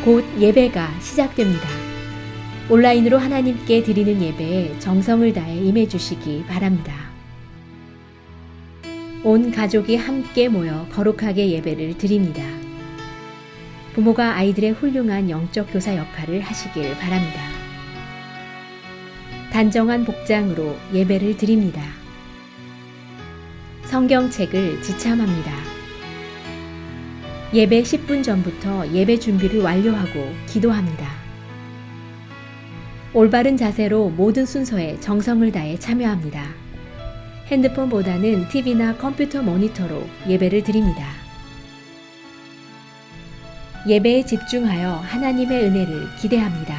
곧 예배가 시작됩니다. 온라인으로 하나님께 드리는 예배에 정성을 다해 임해 주시기 바랍니다. 온 가족이 함께 모여 거룩하게 예배를 드립니다. 부모가 아이들의 훌륭한 영적 교사 역할을 하시길 바랍니다. 단정한 복장으로 예배를 드립니다. 성경책을 지참합니다. 예배 10분 전부터 예배 준비를 완료하고 기도합니다. 올바른 자세로 모든 순서에 정성을 다해 참여합니다. 핸드폰보다는 TV나 컴퓨터 모니터로 예배를 드립니다. 예배에 집중하여 하나님의 은혜를 기대합니다.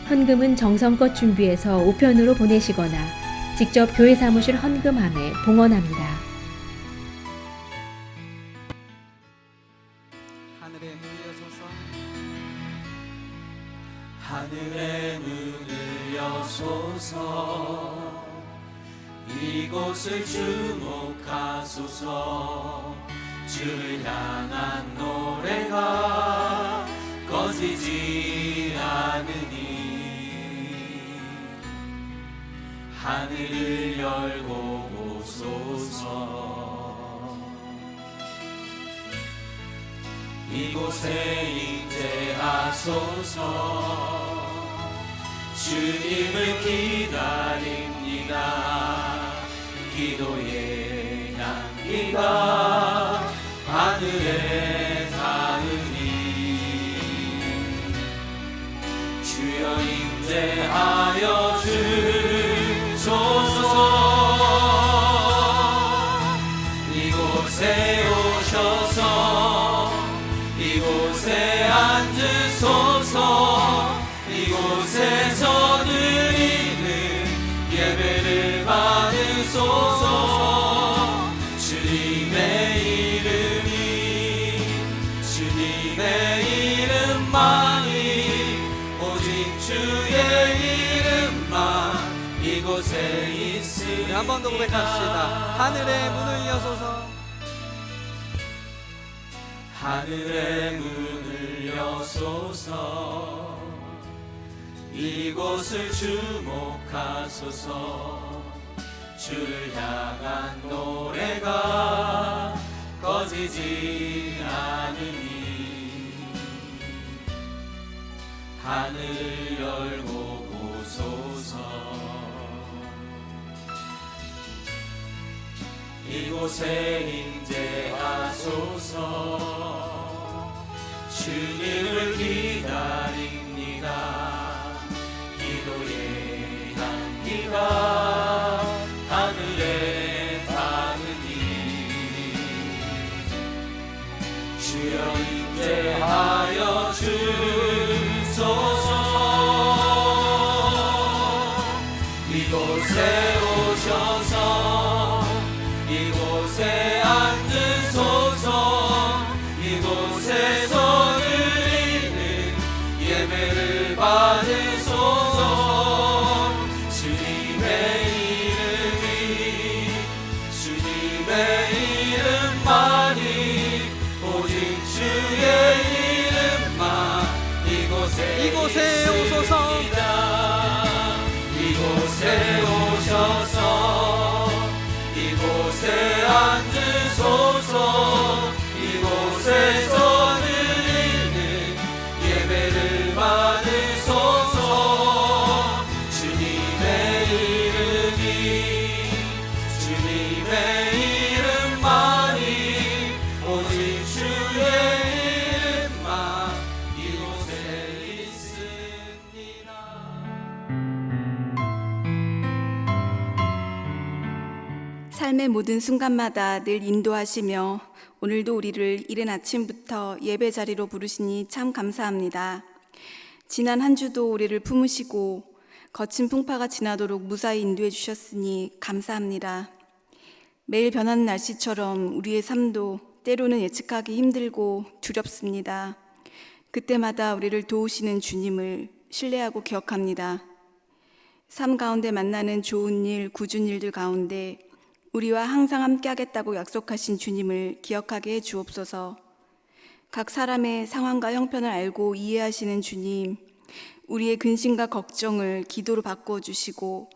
헌금은 정성껏 준비해서 우편으로 보내시거나 직접 교회 사무실 헌금함에 봉헌합니다. 하늘의 문을 여소서 하늘의 문을 여소서 이곳을 주목하소서 주를 향한 노래가 꺼지지 않으니 하늘을 열고 오소서 이곳에 임재하소서 주님을 기다립니다. 기도의 향기가 하늘에 닿으니 주여 임재하여 주소서 이곳에 오셔서 이곳에 앉으소서 이곳에서 드리는 예배를 받으소서 주님의 이름만이 오직 주의 이름만 이곳에 있으리이다. 한 번 더 고백합시다. 하늘의 문을 여소서 하늘의 문을 여소서 이곳을 주목하소서 주를 향한 노래가 꺼지지 않으니 하늘을 열고 보소서 이곳에 임재하소서 주님을 기다립니다. 기도의 향기가 하늘에 닿으니 주여 임재하여 주소서 이곳에 오셔서 이곳에 앉으소서 이곳에서 드리는 예배를 받으소서 주님의 이름만이 오직 주의 이름만 이곳에 오소서 이곳에 오셔서 이곳에 앉으소서 이곳에서 드리는 예배를 받으소서 주님의 이름만이 오직 주의 이름만 이곳에 있습니다. 삶의 모든 순간마다 늘 인도하시며 오늘도 우리를 이른 아침부터 예배 자리로 부르시니 참 감사합니다. 지난 한 주도 우리를 품으시고 거친 풍파가 지나도록 무사히 인도해 주셨으니 감사합니다. 매일 변하는 날씨처럼 우리의 삶도 때로는 예측하기 힘들고 두렵습니다. 그때마다 우리를 도우시는 주님을 신뢰하고 기억합니다. 삶 가운데 만나는 좋은 일, 굳은 일들 가운데 우리와 항상 함께 하겠다고 약속하신 주님을 기억하게 해 주옵소서. 각 사람의 상황과 형편을 알고 이해하시는 주님, 우리의 근심과 걱정을 기도로 바꾸어 주시고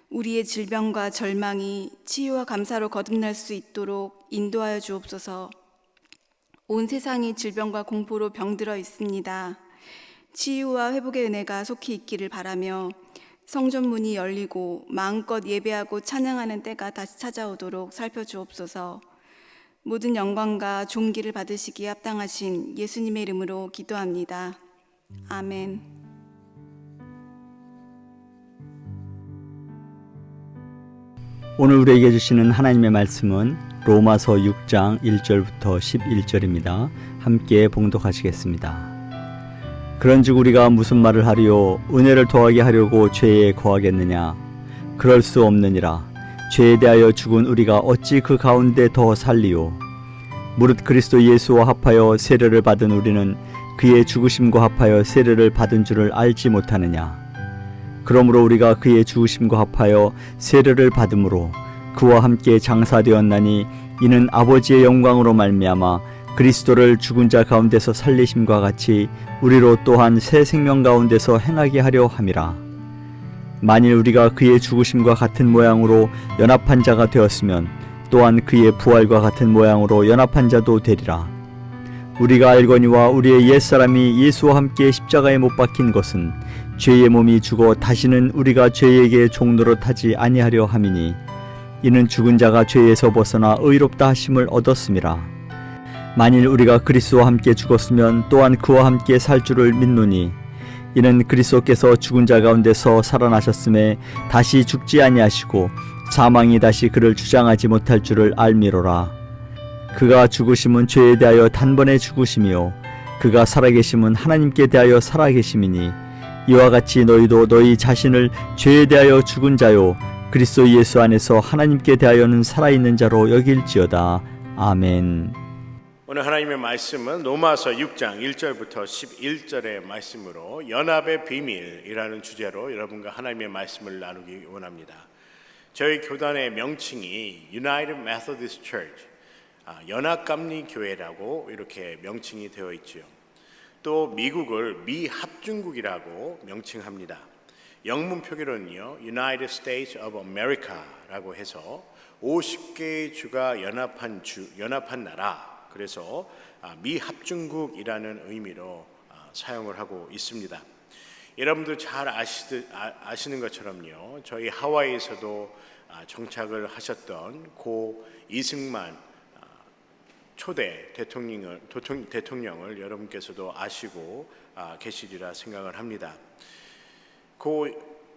우리의 질병과 절망이 치유와 감사로 거듭날 수 있도록 인도하여 주옵소서. 온 세상이 질병과 공포로 병들어 있습니다. 치유와 회복의 은혜가 속히 있기를 바라며 성전 문이 열리고 마음껏 예배하고 찬양하는 때가 다시 찾아오도록 살펴주옵소서. 모든 영광과 존귀를 받으시기에 합당하신 예수님의 이름으로 기도합니다. 아멘. 오늘 우리에게 주시는 하나님의 말씀은 로마서 6장 1절부터 11절입니다. 함께 봉독하시겠습니다. 그런즉 우리가 무슨 말을 하리요? 은혜를 더하게 하려고 죄에 거하겠느냐? 그럴 수 없느니라. 죄에 대하여 죽은 우리가 어찌 그 가운데 더 살리요? 무릇 그리스도 예수와 합하여 세례를 받은 우리는 그의 죽으심과 합하여 세례를 받은 줄을 알지 못하느냐? 그러므로 우리가 그의 죽으심과 합하여 세례를 받음으로 그와 함께 장사되었나니 이는 아버지의 영광으로 말미암아 그리스도를 죽은 자 가운데서 살리심과 같이 우리로 또한 새 생명 가운데서 행하게 하려 함이라. 만일 우리가 그의 죽으심과 같은 모양으로 연합한 자가 되었으면 또한 그의 부활과 같은 모양으로 연합한 자도 되리라. 우리가 알거니와 우리의 옛사람이 예수와 함께 십자가에 못 박힌 것은 죄의 몸이 죽어 다시는 우리가 죄에게 종노릇하지 아니하려 함이니 이는 죽은 자가 죄에서 벗어나 의롭다 하심을 얻었음이라. 만일 우리가 그리스도와 함께 죽었으면 또한 그와 함께 살 줄을 믿노니 이는 그리스도께서 죽은 자 가운데서 살아나셨음에 다시 죽지 아니하시고 사망이 다시 그를 주장하지 못할 줄을 알미로라. 그가 죽으심은 죄에 대하여 단번에 죽으심이요 그가 살아계심은 하나님께 대하여 살아계심이니 이와 같이 너희도 너희 자신을 죄에 대하여 죽은 자요 그리스도 예수 안에서 하나님께 대하여는 살아있는 자로 여길지어다. 아멘. 오늘 하나님의 말씀은 로마서 6장 1절부터 11절의 말씀으로 연합의 비밀이라는 주제로 여러분과 하나님의 말씀을 나누기 원합니다. 저희 교단의 명칭이 United Methodist Church, 연합감리교회라고 이렇게 명칭이 되어 있지요. 또 미국을 미합중국이라고 명칭합니다. 영문 표기로는요 United States of America라고 해서 50개의 주가 연합한 나라, 그래서 미합중국이라는 의미로 사용을 하고 있습니다. 여러분도 잘 아시는 것처럼요 저희 하와이에서도 정착을 하셨던 고 이승만 초대 대통령을 여러분께서도 아시고 계시리라 생각을 합니다. 고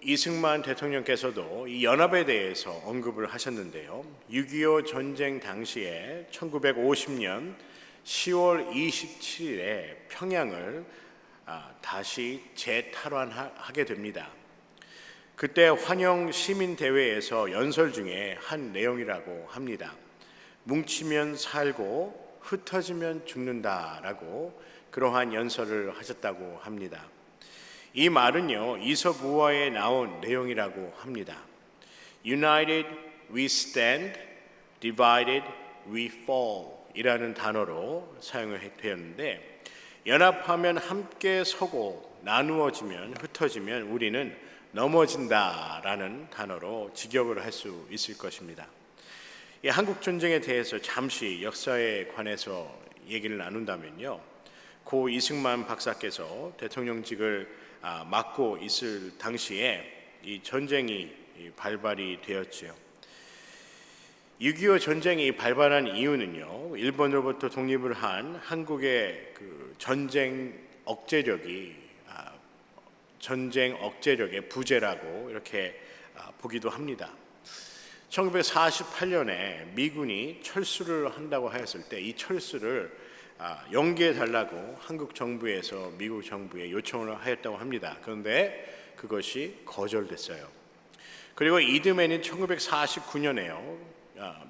이승만 대통령께서도 이 연합에 대해서 언급을 하셨는데요. 6.25 전쟁 당시에 1950년 10월 27일에 평양을 다시 재탈환하게 됩니다. 그때 환영 시민대회에서 연설 중에 한 내용이라고 합니다. 뭉치면 살고 흩어지면 죽는다라고 그러한 연설을 하셨다고 합니다. 이 말은요 이서부화에 나온 내용이라고 합니다. United we stand, divided we fall 이라는 단어로 사용을 되었는데 연합하면 함께 서고 나누어지면 흩어지면 우리는 넘어진다라는 단어로 직역을 할 수 있을 것입니다. 이 한국 전쟁에 대해서 잠시 역사에 관해서 얘기를 나눈다면요 고 이승만 박사께서 대통령직을 맡고 있을 당시에 이 전쟁이 발발이 되었지요. 6.25 전쟁이 발발한 이유는요 일본으로부터 독립을 한 한국의 그 전쟁 억제력의 부재라고 이렇게 보기도 합니다. 1948년에 미군이 철수를 한다고 하였을 때 이 철수를 연기해 달라고 한국 정부에서 미국 정부에 요청을 하였다고 합니다. 그런데 그것이 거절됐어요. 그리고 이듬해는 1949년에요.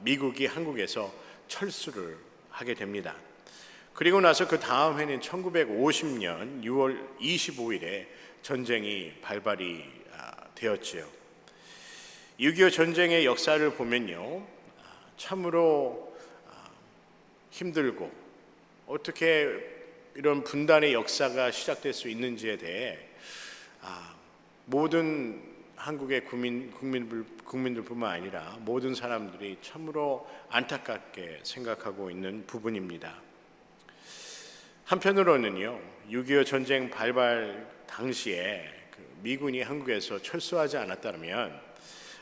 미국이 한국에서 철수를 하게 됩니다. 그리고 나서 그 다음 해는 1950년 6월 25일에 전쟁이 발발이 되었지요. 6.25 전쟁의 역사를 보면요 참으로 힘들고 어떻게 이런 분단의 역사가 시작될 수 있는지에 대해 모든 한국의 국민들뿐만 아니라 모든 사람들이 참으로 안타깝게 생각하고 있는 부분입니다. 한편으로는요, 6.25 전쟁 발발 당시에 미군이 한국에서 철수하지 않았다면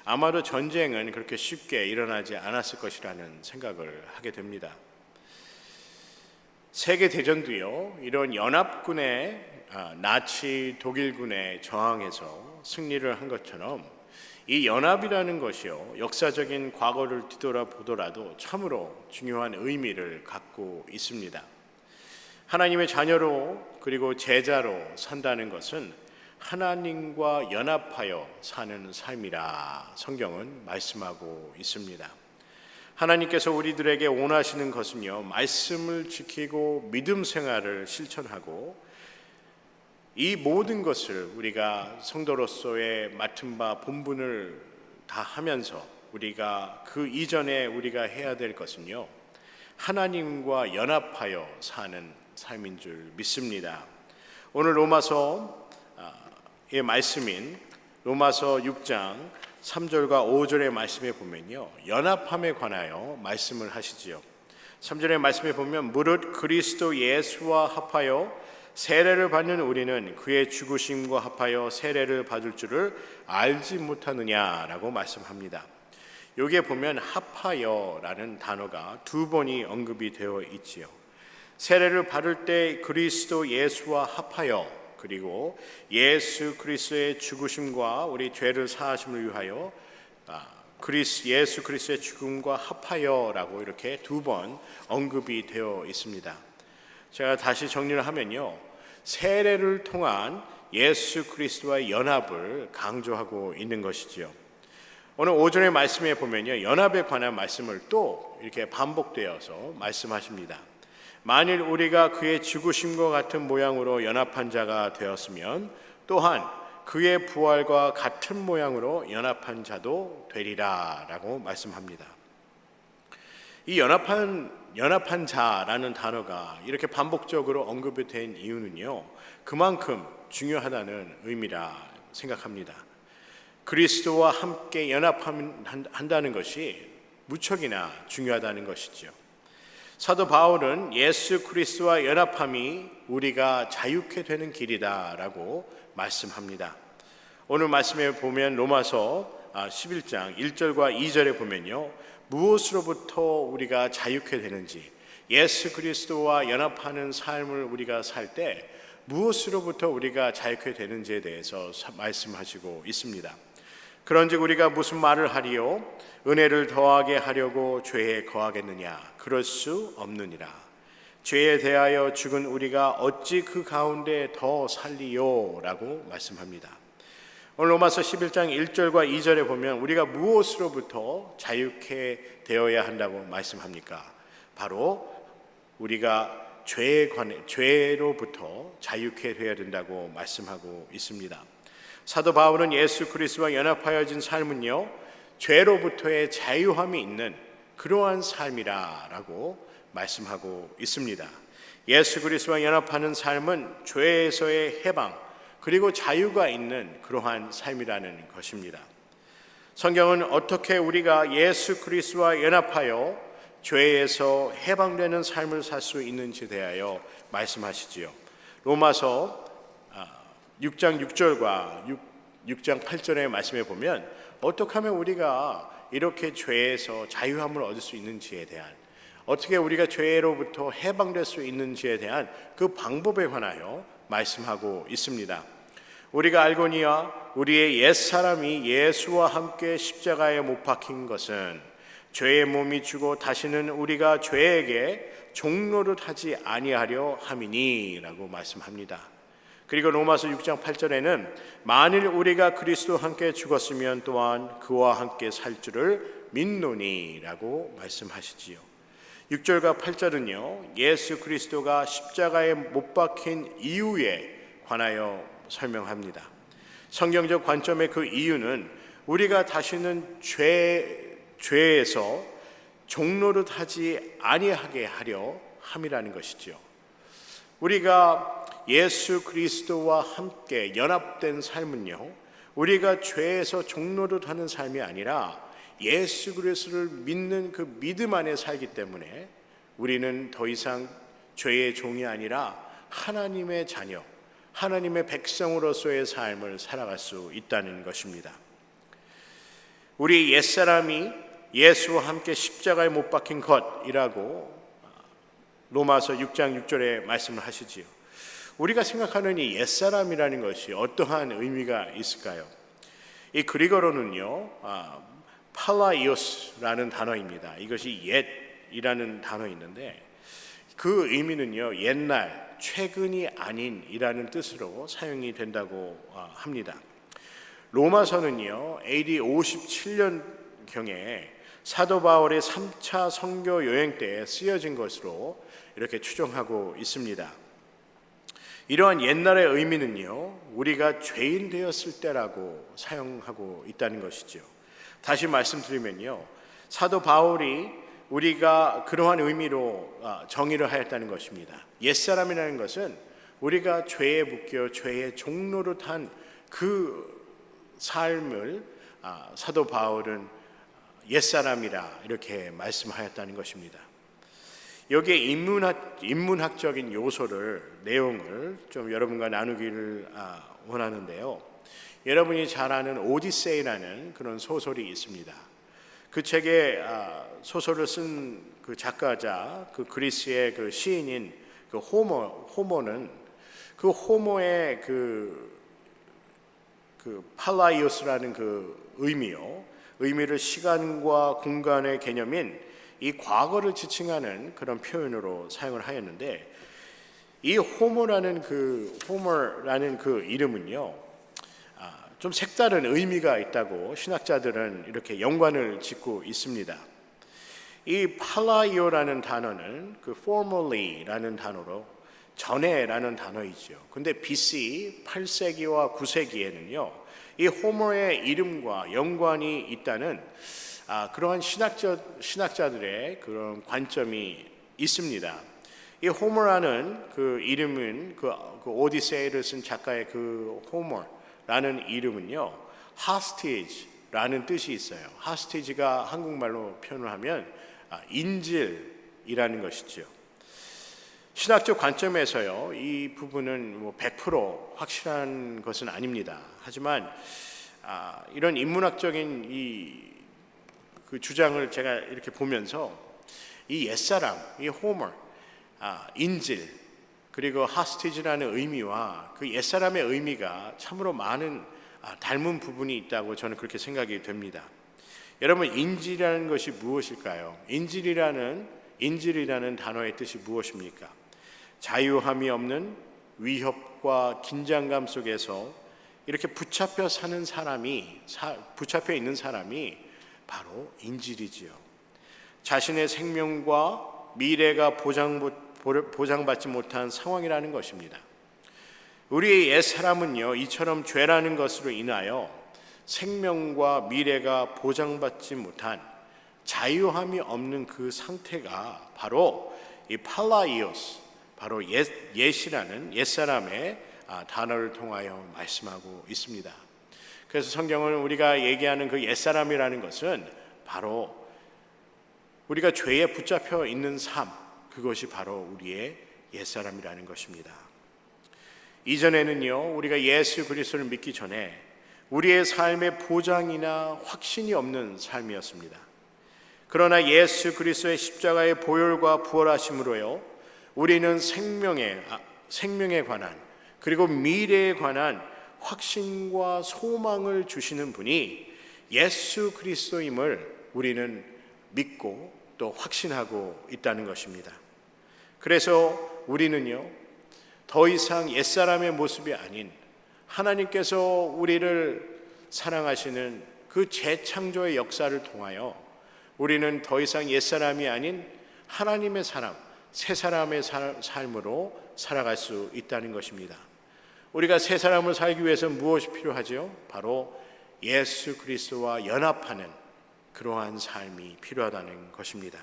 아마도 전쟁은 그렇게 쉽게 일어나지 않았을 것이라는 생각을 하게 됩니다. 세계대전도요, 이런 연합군의 나치 독일군에 저항해서 승리를 한 것처럼 이 연합이라는 것이요, 역사적인 과거를 뒤돌아보더라도 참으로 중요한 의미를 갖고 있습니다. 하나님의 자녀로 그리고 제자로 산다는 것은 하나님과 연합하여 사는 삶이라 성경은 말씀하고 있습니다. 하나님께서 우리들에게 원하시는 것은요, 말씀을 지키고 믿음 생활을 실천하고 이 모든 것을 우리가 성도로서의 맡은 바 본분을 다 하면서 우리가 그 이전에 우리가 해야 될 것은요, 하나님과 연합하여 사는 삶인 줄 믿습니다. 오늘 로마서의 말씀인 로마서 6장 3절과 5절의 말씀에 보면요, 연합함에 관하여 말씀을 하시지요. 3절의 말씀에 보면 무릇 그리스도 예수와 합하여 세례를 받는 우리는 그의 죽으심과 합하여 세례를 받을 줄을 알지 못하느냐라고 말씀합니다. 여기에 보면 합하여라는 단어가 두 번이 언급이 되어 있지요. 세례를 받을 때 그리스도 예수와 합하여, 그리고 예수 그리스도의 죽으심과 우리 죄를 사하심을 위하여 예수 그리스도의 죽음과 합하여라고 이렇게 두 번 언급이 되어 있습니다. 제가 다시 정리를 하면요, 세례를 통한 예수 그리스도와의 연합을 강조하고 있는 것이지요. 오늘 5절의 말씀에 보면요, 연합에 관한 말씀을 또 이렇게 반복되어서 말씀하십니다. 만일 우리가 그의 죽으심과 같은 모양으로 연합한 자가 되었으면 또한 그의 부활과 같은 모양으로 연합한 자도 되리라 라고 말씀합니다. 이 연합한 자라는 단어가 이렇게 반복적으로 언급이 된 이유는요, 그만큼 중요하다는 의미라 생각합니다. 그리스도와 함께 연합한다는 것이 무척이나 중요하다는 것이죠. 사도 바울은 예수 그리스도와 연합함이 우리가 자유케 되는 길이다라고 말씀합니다. 오늘 말씀에 보면 로마서 11장 1절과 2절에 보면요, 무엇으로부터 우리가 자유케 되는지, 예수 그리스도와 연합하는 삶을 우리가 살 때 무엇으로부터 우리가 자유케 되는지에 대해서 말씀하시고 있습니다. 그런즉 우리가 무슨 말을 하리요? 은혜를 더하게 하려고 죄에 거하겠느냐? 그럴 수 없느니라. 죄에 대하여 죽은 우리가 어찌 그 가운데 더 살리요? 라고 말씀합니다. 오늘 로마서 11장 1절과 2절에 보면 우리가 무엇으로부터 자유케 되어야 한다고 말씀합니까? 바로 우리가 죄로부터 자유케 되어야 된다고 말씀하고 있습니다. 사도 바울은 예수 그리스도와 연합하여진 삶은요, 죄로부터의 자유함이 있는 그러한 삶이라고 말씀하고 있습니다. 예수 그리스도와 연합하는 삶은 죄에서의 해방 그리고 자유가 있는 그러한 삶이라는 것입니다. 성경은 어떻게 우리가 예수 그리스도와 연합하여 죄에서 해방되는 삶을 살 수 있는지에 대하여 말씀하시지요. 로마서 6장 6절과 6장 8절의 말씀에 보면 어떻게 하면 우리가 이렇게 죄에서 자유함을 얻을 수 있는지에 대한, 어떻게 우리가 죄로부터 해방될 수 있는지에 대한 그 방법에 관하여 말씀하고 있습니다. 우리가 알거니와 우리의 옛사람이 예수와 함께 십자가에 못 박힌 것은 죄의 몸이 주고 다시는 우리가 죄에게 종노릇 하지 아니하려 함이니 라고 말씀합니다. 그리고 로마서 6장 8절에는 만일 우리가 그리스도와 함께 죽었으면 또한 그와 함께 살 줄을 믿노니 라고 말씀하시지요. 6절과 8절은요, 예수 그리스도가 십자가에 못 박힌 이유에 관하여 설명합니다. 성경적 관점의 그 이유는 우리가 다시는 죄에서 종노릇 하지 아니하게 하려 함이라는 것이죠. 우리가 예수 그리스도와 함께 연합된 삶은요, 우리가 죄에서 종노릇 하는 삶이 아니라 예수 그리스도를 믿는 그 믿음 안에 살기 때문에 우리는 더 이상 죄의 종이 아니라 하나님의 자녀, 하나님의 백성으로서의 삶을 살아갈 수 있다는 것입니다. 우리 옛사람이 예수와 함께 십자가에 못 박힌 것이라고 로마서 6장 6절에 말씀을 하시지요. 우리가 생각하는 이 옛사람이라는 것이 어떠한 의미가 있을까요? 이 그리거로는요, 팔라이오스라는 단어입니다. 이것이 옛이라는 단어 있는데 그 의미는요, 옛날, 최근이 아닌이라는 뜻으로 사용이 된다고 합니다. 로마서는요, AD 57년경에 사도 바울의 3차 선교 여행 때에 쓰여진 것으로 이렇게 추정하고 있습니다. 이러한 옛날의 의미는요, 우리가 죄인 되었을 때라고 사용하고 있다는 것이죠. 다시 말씀드리면요, 사도 바울이 우리가 그러한 의미로 정의를 하였다는 것입니다. 옛사람이라는 것은 우리가 죄에 묶여 죄의 종노릇한 그 삶을 사도 바울은 옛사람이라 이렇게 말씀하였다는 것입니다. 여기에 인문학적인 요소를, 내용을 좀 여러분과 나누기를 원하는데요. 여러분이 잘 아는 오디세이라는 그런 소설이 있습니다. 그 책에 소설을 쓴 그 작가자, 그 그리스의 그 시인인 그 호모는 그 호모의 그 팔라이오스라는 그 의미를 시간과 공간의 개념인 이 과거를 지칭하는 그런 표현으로 사용을 하였는데, 이 호모라는 그 이름은요, 좀 색다른 의미가 있다고 신학자들은 이렇게 연관을 짓고 있습니다. 이 팔라이오라는 단어는 그 formerly라는 단어로 전에라는 단어이죠. 근데 BC 8세기와 9세기에는요, 이 호모의 이름과 연관이 있다는 그러한 신학자들의 그런 관점이 있습니다. 이 호모라는 그 이름은 그 오디세이를 쓴 작가의 그 호모라는 이름은요, hostage라는 뜻이 있어요. hostage가 한국말로 표현을 하면 인질이라는 것이죠. 신학적 관점에서요, 이 부분은 뭐 100% 확실한 것은 아닙니다. 하지만 이런 인문학적인 그 주장을 제가 이렇게 보면서 이 옛사람, 이 호머, 인질, 그리고 하스티지라는 의미와 그 옛사람의 의미가 참으로 많은 닮은 부분이 있다고 저는 그렇게 생각이 됩니다. 여러분, 인질이라는 것이 무엇일까요? 인질이라는 단어의 뜻이 무엇입니까? 자유함이 없는 위협과 긴장감 속에서 이렇게 붙잡혀 있는 사람이 바로 인질이지요. 자신의 생명과 미래가 보장받지 못한 상황이라는 것입니다. 우리의 옛사람은요, 이처럼 죄라는 것으로 인하여 생명과 미래가 보장받지 못한 자유함이 없는 그 상태가 바로 이 팔라이오스, 바로 옛이라는 옛사람의 단어를 통하여 말씀하고 있습니다. 그래서 성경은 우리가 얘기하는 그 옛사람이라는 것은 바로 우리가 죄에 붙잡혀 있는 삶, 그것이 바로 우리의 옛사람이라는 것입니다. 이전에는요, 우리가 예수 그리스도를 믿기 전에 우리의 삶의 보장이나 확신이 없는 삶이었습니다. 그러나 예수 그리스도의 십자가의 보혈과 부활하심으로요, 우리는 생명에 관한, 그리고 미래에 관한 확신과 소망을 주시는 분이 예수 그리스도임을 우리는 믿고 또 확신하고 있다는 것입니다. 그래서 우리는요, 더 이상 옛사람의 모습이 아닌 하나님께서 우리를 사랑하시는 그 재창조의 역사를 통하여 우리는 더 이상 옛사람이 아닌 하나님의 사람, 새 사람의 삶으로 살아갈 수 있다는 것입니다. 우리가 새 사람을 살기 위해서 무엇이 필요하죠? 바로 예수 그리스도와 연합하는 그러한 삶이 필요하다는 것입니다.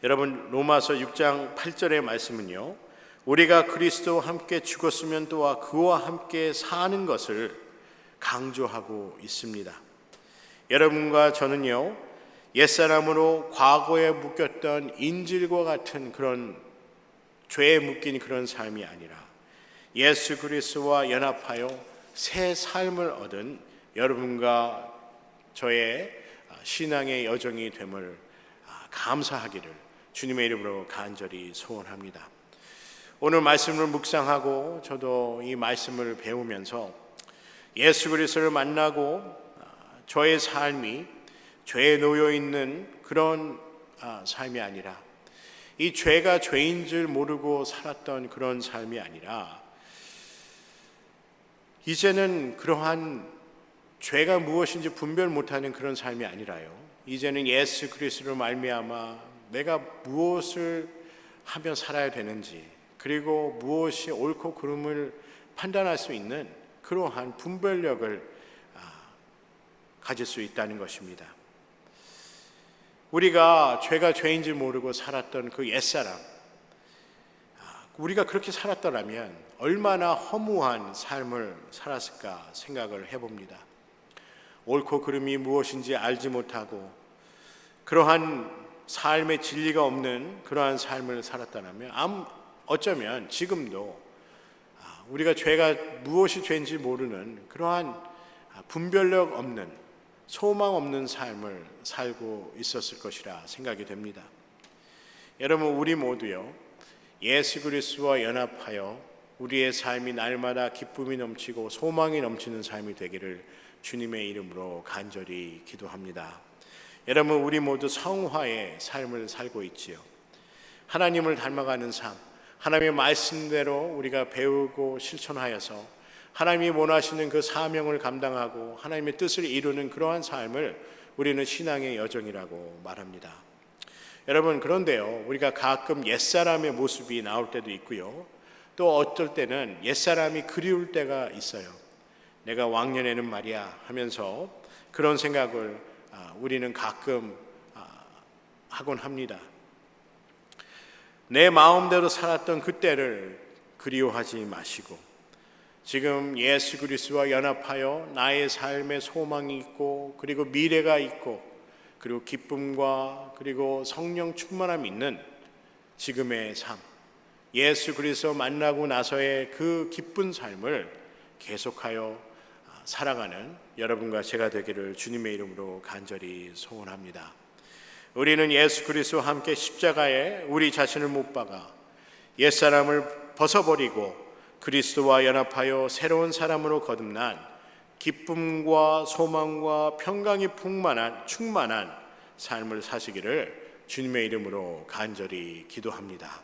여러분 로마서 6장 8절의 말씀은요, 우리가 그리스도와 함께 죽었으면 또한 그와 함께 사는 것을 강조하고 있습니다. 여러분과 저는요, 옛사람으로 과거에 묶였던 인질과 같은 그런 죄에 묶인 그런 삶이 아니라 예수 그리스도와 연합하여 새 삶을 얻은 여러분과 저의 신앙의 여정이 됨을 감사하기를 주님의 이름으로 간절히 소원합니다. 오늘 말씀을 묵상하고 저도 이 말씀을 배우면서 예수 그리스도를 만나고 저의 삶이 죄에 놓여 있는 그런 삶이 아니라, 이 죄가 죄인 줄 모르고 살았던 그런 삶이 아니라, 이제는 그러한 죄가 무엇인지 분별 못하는 그런 삶이 아니라요, 이제는 예수 그리스도로 말미암아 내가 무엇을 하며 살아야 되는지, 그리고 무엇이 옳고 그름을 판단할 수 있는 그러한 분별력을 가질 수 있다는 것입니다. 우리가 죄가 죄인지 모르고 살았던 그 옛사람, 우리가 그렇게 살았더라면 얼마나 허무한 삶을 살았을까 생각을 해봅니다. 옳고 그름이 무엇인지 알지 못하고 그러한 삶의 진리가 없는 그러한 삶을 살았다면 어쩌면 지금도 우리가 죄가 무엇이 죄인지 모르는 그러한 분별력 없는, 소망 없는 삶을 살고 있었을 것이라 생각이 됩니다. 여러분, 우리 모두요, 예수 그리스도와 연합하여 우리의 삶이 날마다 기쁨이 넘치고 소망이 넘치는 삶이 되기를 주님의 이름으로 간절히 기도합니다. 여러분, 우리 모두 성화의 삶을 살고 있지요. 하나님을 닮아가는 삶, 하나님의 말씀대로 우리가 배우고 실천하여서 하나님이 원하시는 그 사명을 감당하고 하나님의 뜻을 이루는 그러한 삶을 우리는 신앙의 여정이라고 말합니다. 여러분, 그런데요, 우리가 가끔 옛사람의 모습이 나올 때도 있고요, 또 어떨 때는 옛사람이 그리울 때가 있어요. 내가 왕년에는 말이야 하면서 그런 생각을 우리는 가끔 하곤 합니다. 내 마음대로 살았던 그때를 그리워하지 마시고, 지금 예수 그리스도와 연합하여 나의 삶에 소망이 있고, 그리고 미래가 있고, 그리고 기쁨과 그리고 성령 충만함이 있는 지금의 삶, 예수 그리스도 만나고 나서의 그 기쁜 삶을 계속하여 살아가는 여러분과 제가 되기를 주님의 이름으로 간절히 소원합니다. 우리는 예수 그리스도와 함께 십자가에 우리 자신을 못 박아 옛사람을 벗어버리고 그리스도와 연합하여 새로운 사람으로 거듭난 기쁨과 소망과 평강이 충만한 삶을 사시기를 주님의 이름으로 간절히 기도합니다.